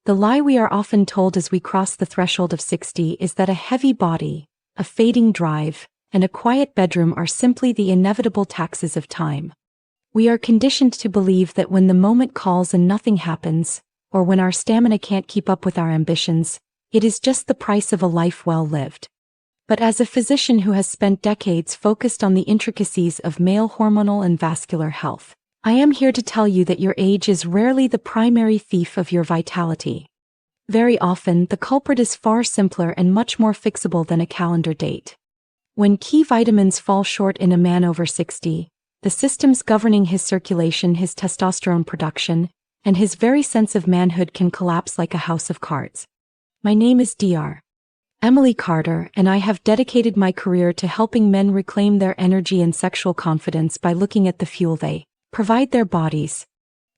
The lie we are often told as we cross the threshold of 60 is that a heavy body, a fading drive, and a quiet bedroom are simply the inevitable taxes of time. We are conditioned to believe that when the moment calls and nothing happens, or when our stamina can't keep up with our ambitions, it is just the price of a life well lived. But as a physician who has spent decades focused on the intricacies of male hormonal and vascular health, I am here to tell you that your age is rarely the primary thief of your vitality. Very often, the culprit is far simpler and much more fixable than a calendar date. When key vitamins fall short in a man over 60, the systems governing his circulation, his testosterone production, and his very sense of manhood can collapse like a house of cards. My name is Dr. Emily Carter, and I have dedicated my career to helping men reclaim their energy and sexual confidence by looking at the fuel they provide their bodies.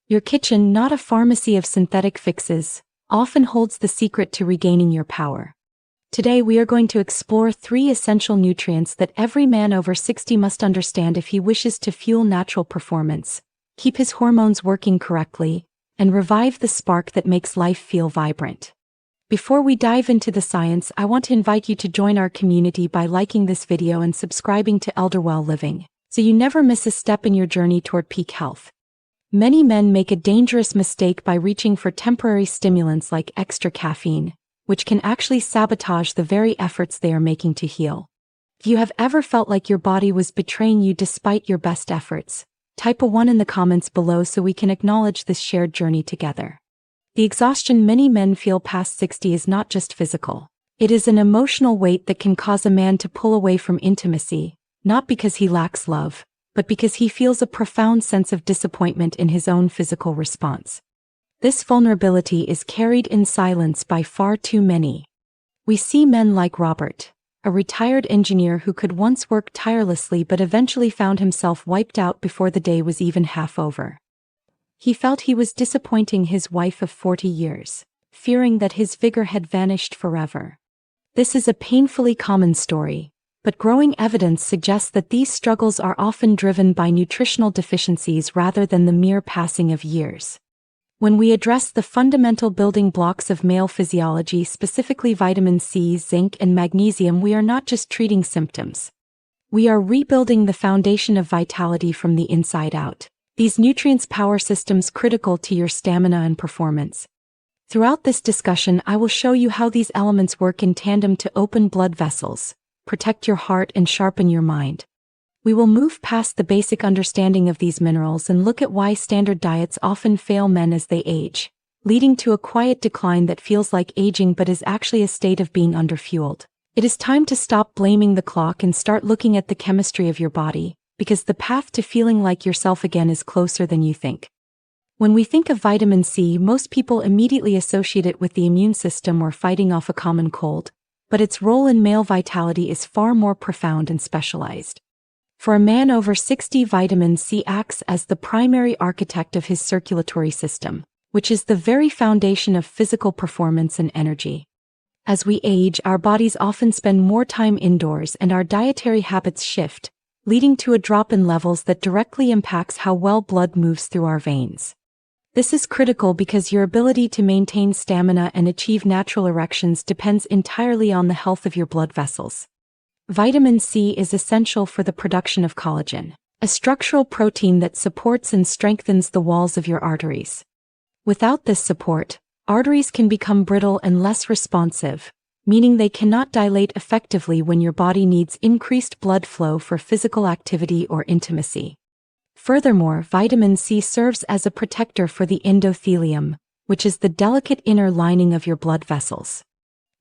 Your kitchen, not a pharmacy of synthetic fixes, often holds the secret to regaining your power. Today we are going to explore 3 essential nutrients that every man over 60 must understand if he wishes to fuel natural performance, keep his hormones working correctly, and revive the spark that makes life feel vibrant. Before we dive into the science, I want to invite you to join our community by liking this video and subscribing to ElderWell Living, so you never miss a step in your journey toward peak health. Many men make a dangerous mistake by reaching for temporary stimulants like extra caffeine, which can actually sabotage the very efforts they are making to heal. If you have ever felt like your body was betraying you despite your best efforts, type a 1 in the comments below so we can acknowledge this shared journey together. The exhaustion many men feel past 60 is not just physical. It is an emotional weight that can cause a man to pull away from intimacy, not because he lacks love, but because he feels a profound sense of disappointment in his own physical response. This vulnerability is carried in silence by far too many. We see men like Robert, a retired engineer who could once work tirelessly but eventually found himself wiped out before the day was even half over. He felt he was disappointing his wife of 40 years, fearing that his vigor had vanished forever. This is a painfully common story, but growing evidence suggests that these struggles are often driven by nutritional deficiencies rather than the mere passing of years. When we address the fundamental building blocks of male physiology, specifically vitamin C, zinc, and magnesium, we are not just treating symptoms. We are rebuilding the foundation of vitality from the inside out. These nutrients power systems critical to your stamina and performance. Throughout this discussion, I will show you how these elements work in tandem to open blood vessels, protect your heart, and sharpen your mind. We will move past the basic understanding of these minerals and look at why standard diets often fail men as they age, leading to a quiet decline that feels like aging but is actually a state of being underfueled. It is time to stop blaming the clock and start looking at the chemistry of your body, because the path to feeling like yourself again is closer than you think. When we think of vitamin C, most people immediately associate it with the immune system or fighting off a common cold, but its role in male vitality is far more profound and specialized. For a man over 60, vitamin C acts as the primary architect of his circulatory system, which is the very foundation of physical performance and energy. As we age, our bodies often spend more time indoors and our dietary habits shift, leading to a drop in levels that directly impacts how well blood moves through our veins. This is critical because your ability to maintain stamina and achieve natural erections depends entirely on the health of your blood vessels. Vitamin C is essential for the production of collagen, a structural protein that supports and strengthens the walls of your arteries. Without this support, arteries can become brittle and less responsive, meaning they cannot dilate effectively when your body needs increased blood flow for physical activity or intimacy. Furthermore, vitamin C serves as a protector for the endothelium, which is the delicate inner lining of your blood vessels.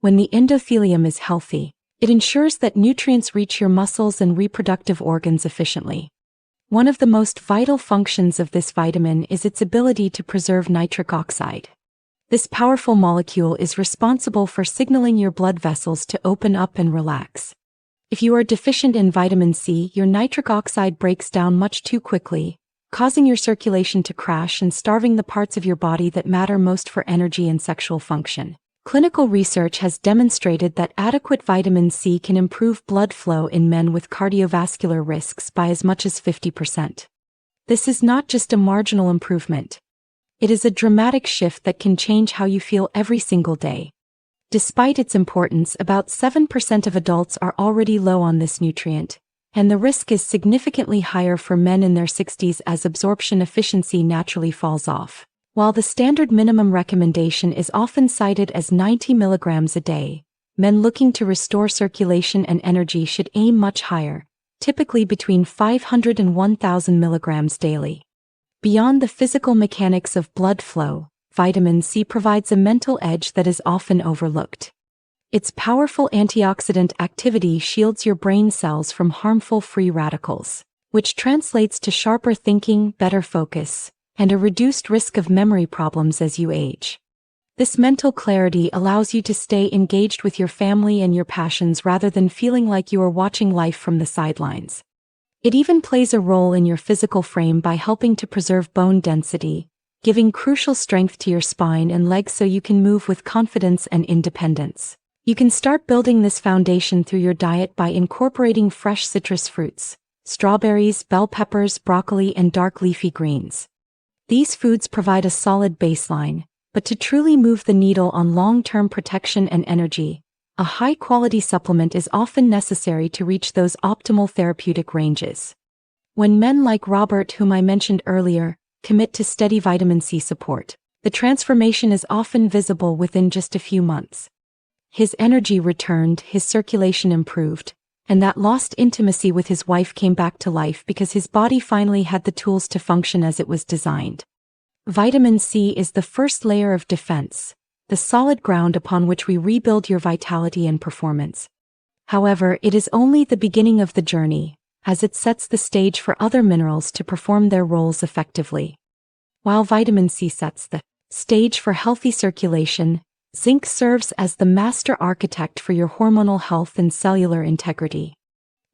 When the endothelium is healthy, it ensures that nutrients reach your muscles and reproductive organs efficiently. One of the most vital functions of this vitamin is its ability to preserve nitric oxide. This powerful molecule is responsible for signaling your blood vessels to open up and relax. If you are deficient in vitamin C, your nitric oxide breaks down much too quickly, causing your circulation to crash and starving the parts of your body that matter most for energy and sexual function. Clinical research has demonstrated that adequate vitamin C can improve blood flow in men with cardiovascular risks by as much as 50%. This is not just a marginal improvement. It is a dramatic shift that can change how you feel every single day. Despite its importance, about 7% of adults are already low on this nutrient, and the risk is significantly higher for men in their 60s as absorption efficiency naturally falls off. While the standard minimum recommendation is often cited as 90 milligrams a day, men looking to restore circulation and energy should aim much higher, typically between 500 and 1,000 milligrams daily. Beyond the physical mechanics of blood flow, vitamin C provides a mental edge that is often overlooked. Its powerful antioxidant activity shields your brain cells from harmful free radicals, which translates to sharper thinking, better focus, and a reduced risk of memory problems as you age. This mental clarity allows you to stay engaged with your family and your passions rather than feeling like you are watching life from the sidelines. It even plays a role in your physical frame by helping to preserve bone density, giving crucial strength to your spine and legs so you can move with confidence and independence. You can start building this foundation through your diet by incorporating fresh citrus fruits, strawberries, bell peppers, broccoli, and dark leafy greens. These foods provide a solid baseline, but to truly move the needle on long-term protection and energy, a high-quality supplement is often necessary to reach those optimal therapeutic ranges. When men like Robert, whom I mentioned earlier, commit to steady vitamin C support, the transformation is often visible within just a few months. His energy returned, his circulation improved, and that lost intimacy with his wife came back to life because his body finally had the tools to function as it was designed. Vitamin C is the first layer of defense, the solid ground upon which we rebuild your vitality and performance. However, it is only the beginning of the journey, as it sets the stage for other minerals to perform their roles effectively. While vitamin C sets the stage for healthy circulation, zinc serves as the master architect for your hormonal health and cellular integrity.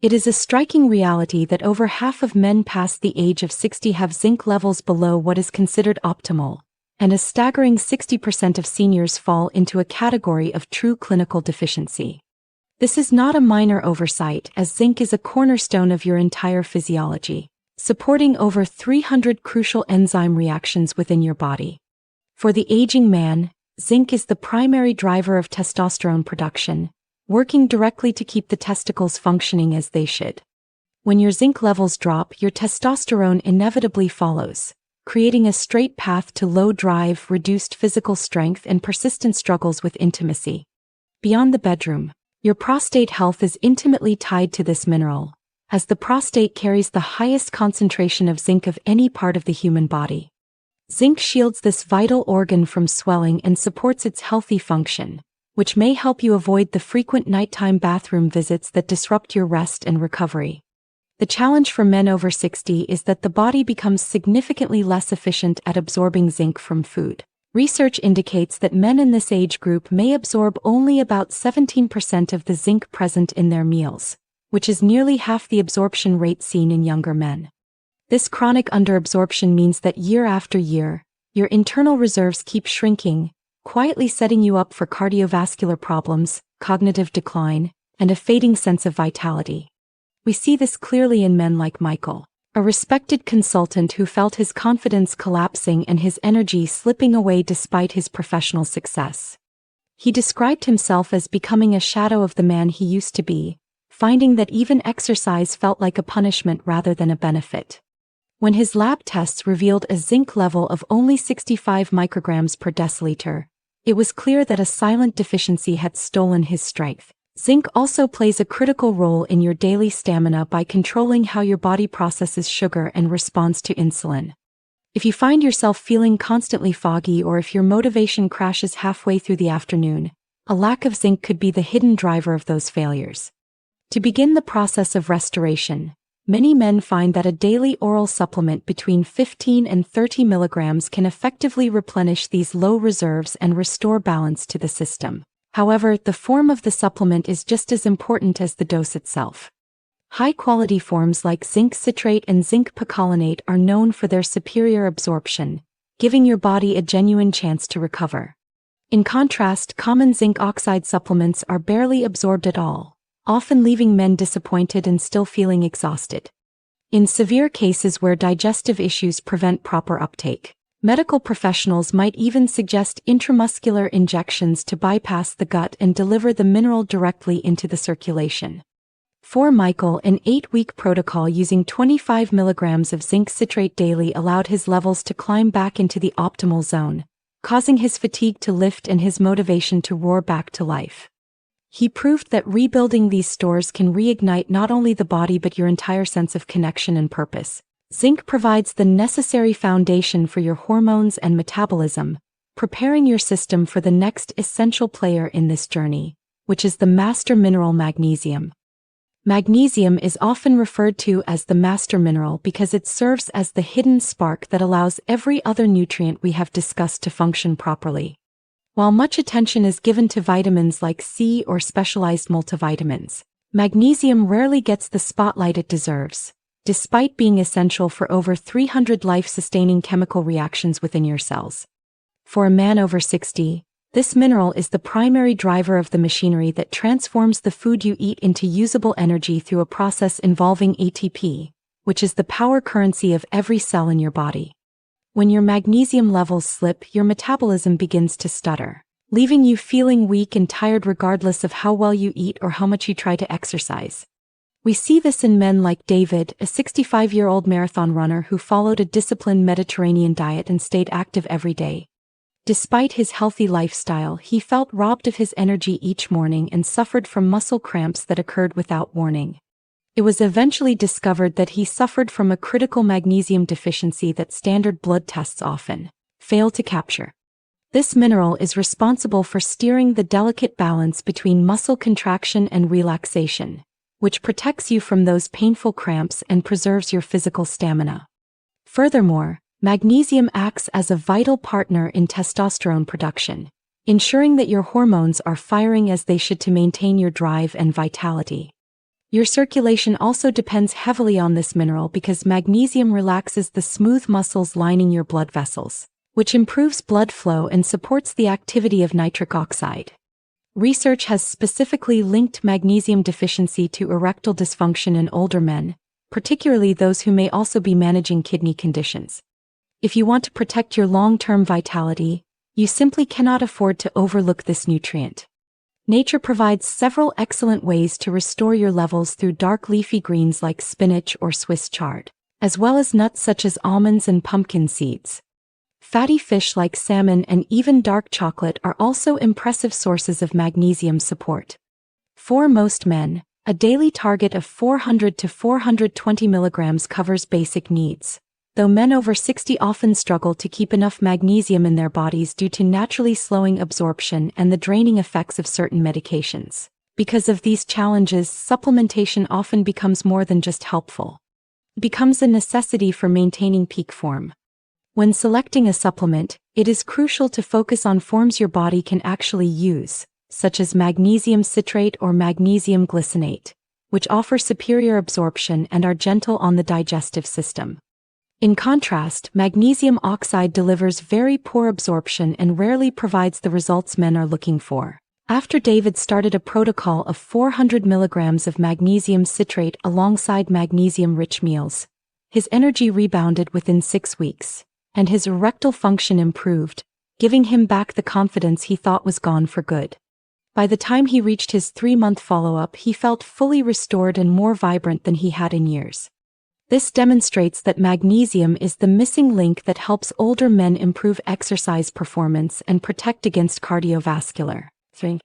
It is a striking reality that over half of men past the age of 60 have zinc levels below what is considered optimal, and a staggering 60% of seniors fall into a category of true clinical deficiency. This is not a minor oversight, as zinc is a cornerstone of your entire physiology, supporting over 300 crucial enzyme reactions within your body. For the aging man, zinc is the primary driver of testosterone production, working directly to keep the testicles functioning as they should. When your zinc levels drop, your testosterone inevitably follows, creating a straight path to low drive, reduced physical strength, and persistent struggles with intimacy. Beyond the bedroom, your prostate health is intimately tied to this mineral, as the prostate carries the highest concentration of zinc of any part of the human body. Zinc shields this vital organ from swelling and supports its healthy function, which may help you avoid the frequent nighttime bathroom visits that disrupt your rest and recovery. The challenge for men over 60 is that the body becomes significantly less efficient at absorbing zinc from food. Research indicates that men in this age group may absorb only about 17% of the zinc present in their meals, which is nearly half the absorption rate seen in younger men. This chronic underabsorption means that year after year, your internal reserves keep shrinking, quietly setting you up for cardiovascular problems, cognitive decline, and a fading sense of vitality. We see this clearly in men like Michael, a respected consultant who felt his confidence collapsing and his energy slipping away despite his professional success. He described himself as becoming a shadow of the man he used to be, finding that even exercise felt like a punishment rather than a benefit. When his lab tests revealed a zinc level of only 65 micrograms per deciliter, it was clear that a silent deficiency had stolen his strength. Zinc also plays a critical role in your daily stamina by controlling how your body processes sugar and responds to insulin. If you find yourself feeling constantly foggy or if your motivation crashes halfway through the afternoon, a lack of zinc could be the hidden driver of those failures. To begin the process of restoration, many men find that a daily oral supplement between 15 and 30 milligrams can effectively replenish these low reserves and restore balance to the system. However, the form of the supplement is just as important as the dose itself. High-quality forms like zinc citrate and zinc picolinate are known for their superior absorption, giving your body a genuine chance to recover. In contrast, common zinc oxide supplements are barely absorbed at all, often leaving men disappointed and still feeling exhausted. In severe cases where digestive issues prevent proper uptake, Medical professionals might even suggest intramuscular injections to bypass the gut and deliver the mineral directly into the circulation. For Michael, an 8-week protocol using 25 milligrams of zinc citrate daily allowed his levels to climb back into the optimal zone, causing his fatigue to lift and his motivation to roar back to life. He proved that rebuilding these stores can reignite not only the body but your entire sense of connection and purpose. Zinc provides the necessary foundation for your hormones and metabolism, preparing your system for the next essential player in this journey, which is the master mineral magnesium. Magnesium is often referred to as the master mineral because it serves as the hidden spark that allows every other nutrient we have discussed to function properly. While much attention is given to vitamins like C or specialized multivitamins, magnesium rarely gets the spotlight it deserves, despite being essential for over 300 life-sustaining chemical reactions within your cells. For a man over 60, this mineral is the primary driver of the machinery that transforms the food you eat into usable energy through a process involving ATP, which is the power currency of every cell in your body. When your magnesium levels slip, your metabolism begins to stutter, leaving you feeling weak and tired regardless of how well you eat or how much you try to exercise. We see this in men like David, a 65-year-old marathon runner who followed a disciplined Mediterranean diet and stayed active every day. Despite his healthy lifestyle, he felt robbed of his energy each morning and suffered from muscle cramps that occurred without warning. It was eventually discovered that he suffered from a critical magnesium deficiency that standard blood tests often fail to capture. This mineral is responsible for steering the delicate balance between muscle contraction and relaxation, which protects you from those painful cramps and preserves your physical stamina. Furthermore, magnesium acts as a vital partner in testosterone production, ensuring that your hormones are firing as they should to maintain your drive and vitality. Your circulation also depends heavily on this mineral because magnesium relaxes the smooth muscles lining your blood vessels, which improves blood flow and supports the activity of nitric oxide. Research has specifically linked magnesium deficiency to erectile dysfunction in older men, particularly those who may also be managing kidney conditions. If you want to protect your long-term vitality, you simply cannot afford to overlook this nutrient. Nature provides several excellent ways to restore your levels through dark leafy greens like spinach or Swiss chard, as well as nuts such as almonds and pumpkin seeds. Fatty fish like salmon and even dark chocolate are also impressive sources of magnesium support. For most men, a daily target of 400 to 420 milligrams covers basic needs, though men over 60 often struggle to keep enough magnesium in their bodies due to naturally slowing absorption and the draining effects of certain medications. Because of these challenges, supplementation often becomes more than just helpful. It becomes a necessity for maintaining peak form. When selecting a supplement, it is crucial to focus on forms your body can actually use, such as magnesium citrate or magnesium glycinate, which offer superior absorption and are gentle on the digestive system. In contrast, magnesium oxide delivers very poor absorption and rarely provides the results men are looking for. After David started a protocol of 400 milligrams of magnesium citrate alongside magnesium-rich meals, his energy rebounded within 6 weeks, and his erectile function improved, giving him back the confidence he thought was gone for good. By the time he reached his 3-month follow-up, he felt fully restored and more vibrant than he had in years. This demonstrates that magnesium is the missing link that helps older men improve exercise performance and protect against cardiovascular thing.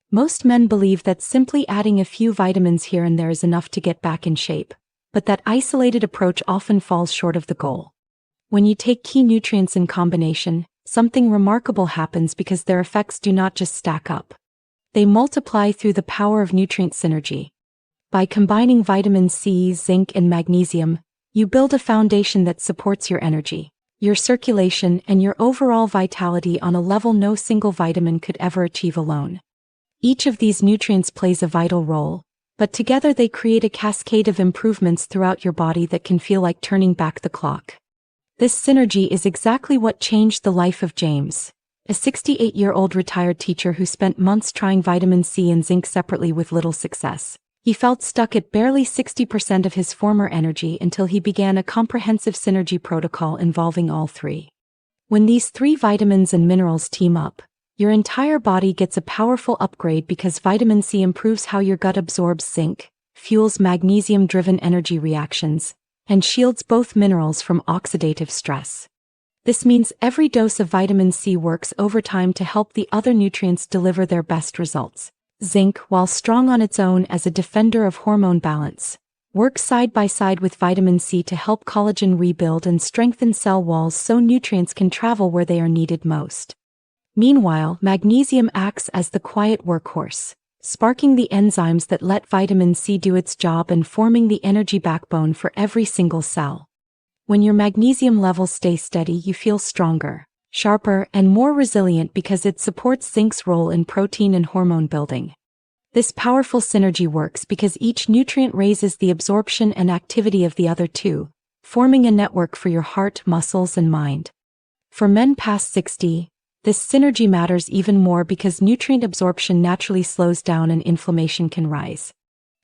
Most men believe that simply adding a few vitamins here and there is enough to get back in shape, but that isolated approach often falls short of the goal. When you take key nutrients in combination, something remarkable happens because their effects do not just stack up. They multiply through the power of nutrient synergy. By combining vitamin C, zinc, and magnesium, you build a foundation that supports your energy, your circulation, and your overall vitality on a level no single vitamin could ever achieve alone. Each of these nutrients plays a vital role, but together they create a cascade of improvements throughout your body that can feel like turning back the clock. This synergy is exactly what changed the life of James, a 68-year-old retired teacher who spent months trying vitamin C and zinc separately with little success. He felt stuck at barely 60% of his former energy until he began a comprehensive synergy protocol involving all three. When these three vitamins and minerals team up, your entire body gets a powerful upgrade because vitamin C improves how your gut absorbs zinc, fuels magnesium-driven energy reactions, and shields both minerals from oxidative stress. This means every dose of vitamin C works overtime to help the other nutrients deliver their best results. Zinc, while strong on its own as a defender of hormone balance, works side by side with vitamin C to help collagen rebuild and strengthen cell walls so nutrients can travel where they are needed most. Meanwhile, magnesium acts as the quiet workhorse, sparking the enzymes that let vitamin C do its job and forming the energy backbone for every single cell. When your magnesium levels stay steady, you feel stronger, sharper, and more resilient because it supports zinc's role in protein and hormone building. This powerful synergy works because each nutrient raises the absorption and activity of the other two, forming a network for your heart, muscles, and mind. For men past 60, this synergy matters even more because nutrient absorption naturally slows down and inflammation can rise.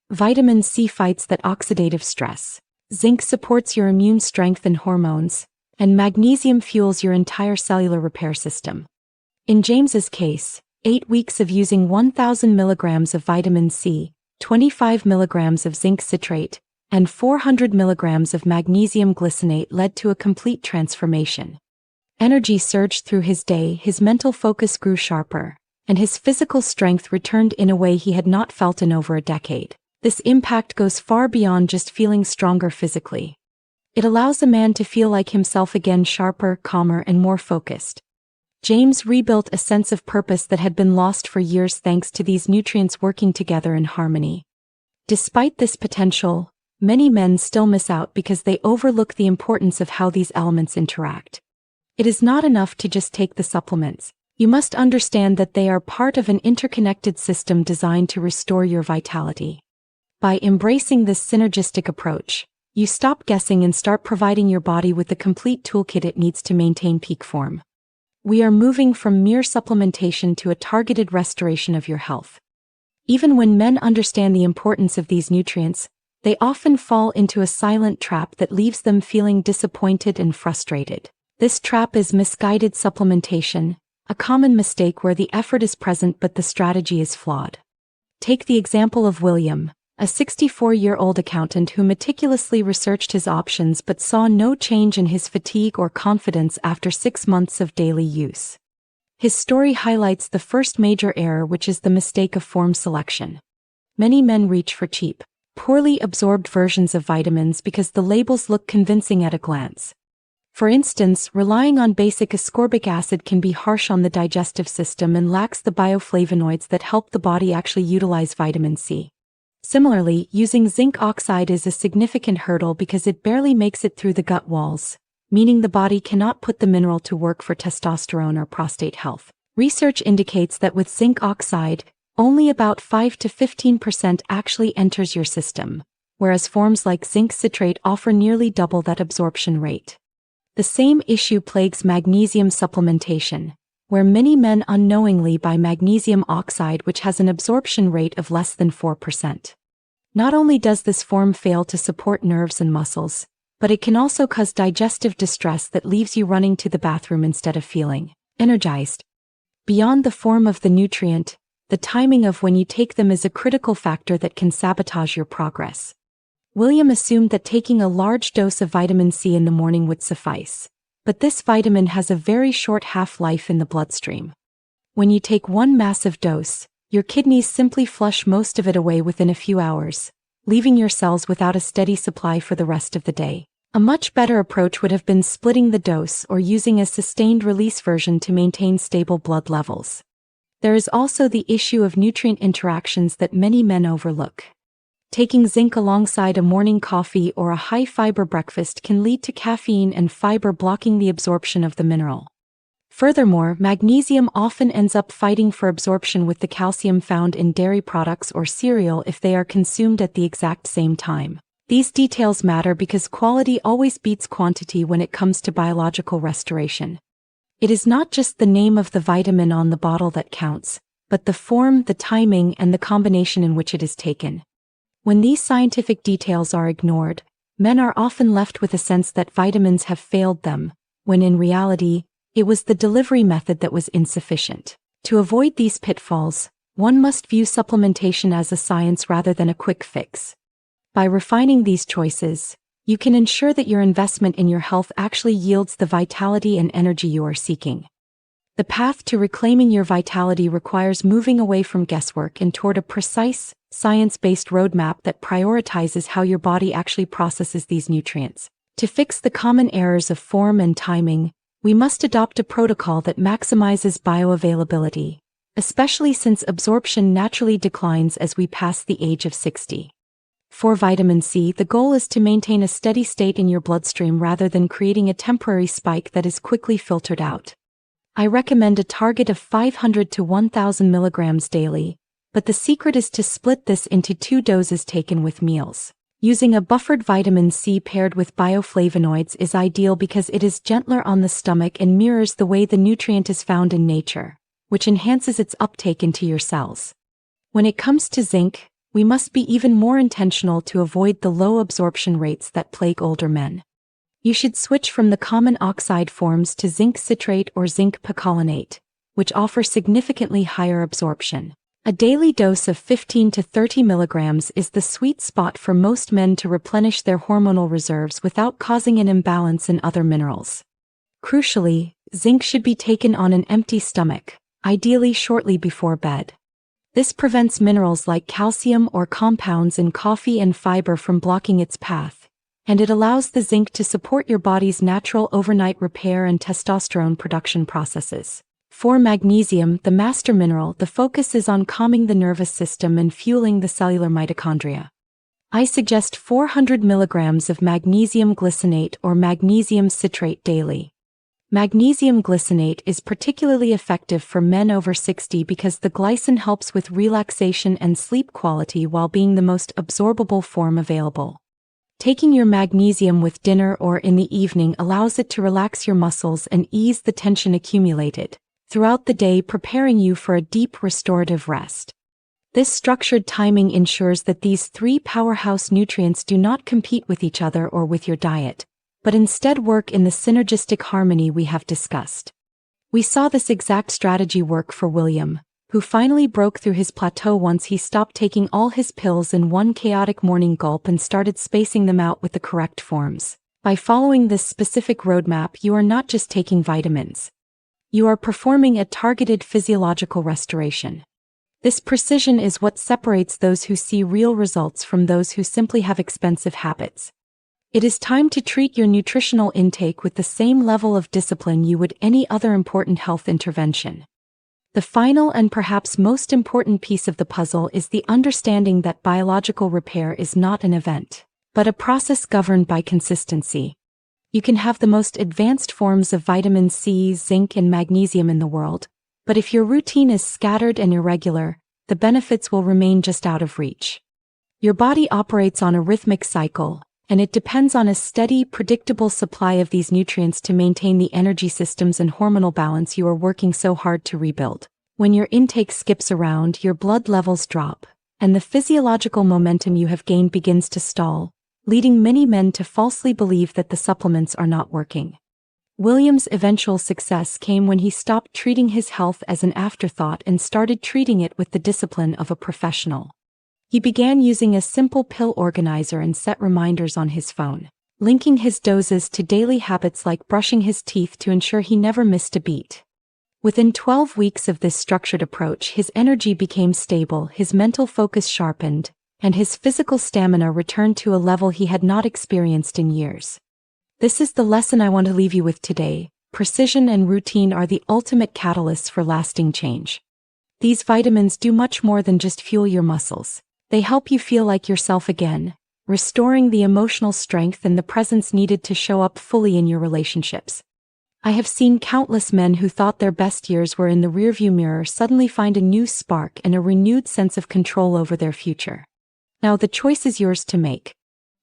Vitamin C fights that oxidative stress. Zinc supports your immune strength and hormones, and magnesium fuels your entire cellular repair system. In James's case, 8 weeks of using 1,000 milligrams of vitamin C, 25 milligrams of zinc citrate, and 400 milligrams of magnesium glycinate led to a complete transformation. Energy surged through his day, his mental focus grew sharper, and his physical strength returned in a way he had not felt in over a decade. This impact goes far beyond just feeling stronger physically. It allows a man to feel like himself again, sharper, calmer, and more focused. James rebuilt a sense of purpose that had been lost for years thanks to these nutrients working together in harmony. Despite this potential, many men still miss out because they overlook the importance of how these elements interact. It is not enough to just take the supplements. You must understand that they are part of an interconnected system designed to restore your vitality. By embracing this synergistic approach, you stop guessing and start providing your body with the complete toolkit it needs to maintain peak form. We are moving from mere supplementation to a targeted restoration of your health. Even when men understand the importance of these nutrients, they often fall into a silent trap that leaves them feeling disappointed and frustrated. This trap is misguided supplementation, a common mistake where the effort is present but the strategy is flawed. Take the example of William, a 64-year-old accountant who meticulously researched his options but saw no change in his fatigue or confidence after 6 months of daily use. His story highlights the first major error, which is the mistake of form selection. Many men reach for cheap, poorly absorbed versions of vitamins because the labels look convincing at a glance. For instance, relying on basic ascorbic acid can be harsh on the digestive system and lacks the bioflavonoids that help the body actually utilize vitamin C. Similarly, using zinc oxide is a significant hurdle because it barely makes it through the gut walls, meaning the body cannot put the mineral to work for testosterone or prostate health. Research indicates that with zinc oxide, only about 5 to 15% actually enters your system, whereas forms like zinc citrate offer nearly double that absorption rate. The same issue plagues magnesium supplementation, where many men unknowingly buy magnesium oxide, which has an absorption rate of less than 4%. Not only does this form fail to support nerves and muscles, but it can also cause digestive distress that leaves you running to the bathroom instead of feeling energized. Beyond the form of the nutrient, the timing of when you take them is a critical factor that can sabotage your progress. William assumed that taking a large dose of vitamin C in the morning would suffice. But this vitamin has a very short half-life in the bloodstream. When you take one massive dose, your kidneys simply flush most of it away within a few hours, leaving your cells without a steady supply for the rest of the day. A much better approach would have been splitting the dose or using a sustained-release version to maintain stable blood levels. There is also the issue of nutrient interactions that many men overlook. Taking zinc alongside a morning coffee or a high-fiber breakfast can lead to caffeine and fiber blocking the absorption of the mineral. Furthermore, magnesium often ends up fighting for absorption with the calcium found in dairy products or cereal if they are consumed at the exact same time. These details matter because quality always beats quantity when it comes to biological restoration. It is not just the name of the vitamin on the bottle that counts, but the form, the timing, and the combination in which it is taken. When these scientific details are ignored, men are often left with a sense that vitamins have failed them, when in reality, It was the delivery method that was insufficient. To avoid these pitfalls, one must view supplementation as a science rather than a quick fix. By refining these choices, you can ensure that your investment in your health actually yields the vitality and energy you are seeking. The path to reclaiming your vitality requires moving away from guesswork and toward a precise, science-based roadmap that prioritizes how your body actually processes these nutrients. To fix the common errors of form and timing, we must adopt a protocol that maximizes bioavailability, especially since absorption naturally declines as we pass the age of 60. For vitamin C, the goal is to maintain a steady state in your bloodstream rather than creating a temporary spike that is quickly filtered out. I recommend a target of 500 to 1,000 milligrams daily, but the secret is to split this into 2 doses taken with meals. Using a buffered vitamin C paired with bioflavonoids is ideal because it is gentler on the stomach and mirrors the way the nutrient is found in nature, which enhances its uptake into your cells. When it comes to zinc, we must be even more intentional to avoid the low absorption rates that plague older men. You should switch from the common oxide forms to zinc citrate or zinc picolinate, which offer significantly higher absorption. A daily dose of 15 to 30 milligrams is the sweet spot for most men to replenish their hormonal reserves without causing an imbalance in other minerals. Crucially, zinc should be taken on an empty stomach, ideally shortly before bed. This prevents minerals like calcium or compounds in coffee and fiber from blocking its path, and it allows the zinc to support your body's natural overnight repair and testosterone production processes. For magnesium, the master mineral, the focus is on calming the nervous system and fueling the cellular mitochondria. I suggest 400 milligrams of magnesium glycinate or magnesium citrate daily. Magnesium glycinate is particularly effective for men over 60 because the glycine helps with relaxation and sleep quality while being the most absorbable form available. Taking your magnesium with dinner or in the evening allows it to relax your muscles and ease the tension accumulated throughout the day, preparing you for a deep restorative rest. This structured timing ensures that these 3 powerhouse nutrients do not compete with each other or with your diet, but instead work in the synergistic harmony we have discussed. We saw this exact strategy work for William, who finally broke through his plateau once he stopped taking all his pills in one chaotic morning gulp and started spacing them out with the correct forms. By following this specific roadmap, you are not just taking vitamins. You are performing a targeted physiological restoration. This precision is what separates those who see real results from those who simply have expensive habits. It is time to treat your nutritional intake with the same level of discipline you would any other important health intervention. The final and perhaps most important piece of the puzzle is the understanding that biological repair is not an event, but a process governed by consistency. You can have the most advanced forms of vitamin C, zinc, and magnesium in the world, but if your routine is scattered and irregular, the benefits will remain just out of reach. Your body operates on a rhythmic cycle, and it depends on a steady, predictable supply of these nutrients to maintain the energy systems and hormonal balance you are working so hard to rebuild. When your intake skips around, your blood levels drop, and the physiological momentum you have gained begins to stall, leading many men to falsely believe that the supplements are not working. William's eventual success came when he stopped treating his health as an afterthought and started treating it with the discipline of a professional. He began using a simple pill organizer and set reminders on his phone, linking his doses to daily habits like brushing his teeth to ensure he never missed a beat. Within 12 weeks of this structured approach, his energy became stable, his mental focus sharpened, and his physical stamina returned to a level he had not experienced in years. This is the lesson I want to leave you with today. Precision and routine are the ultimate catalysts for lasting change. These vitamins do much more than just fuel your muscles. They help you feel like yourself again, restoring the emotional strength and the presence needed to show up fully in your relationships. I have seen countless men who thought their best years were in the rearview mirror suddenly find a new spark and a renewed sense of control over their future. Now the choice is yours to make.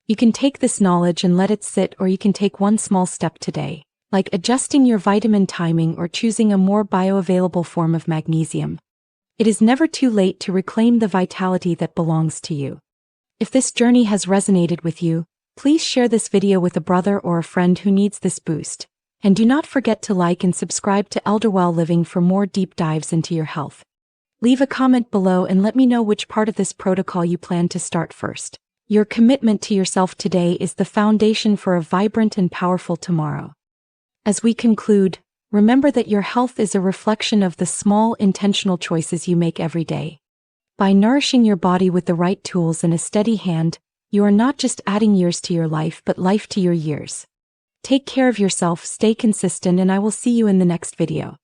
You can take this knowledge and let it sit, or you can take one small step today, like adjusting your vitamin timing or choosing a more bioavailable form of magnesium. It is never too late to reclaim the vitality that belongs to you. If this journey has resonated with you, please share this video with a brother or a friend who needs this boost. And do not forget to like and subscribe to ElderWell Living for more deep dives into your health. Leave a comment below and let me know which part of this protocol you plan to start first. Your commitment to yourself today is the foundation for a vibrant and powerful tomorrow. As we conclude, remember that your health is a reflection of the small, intentional choices you make every day. By nourishing your body with the right tools and a steady hand, you are not just adding years to your life but life to your years. Take care of yourself, stay consistent, and I will see you in the next video.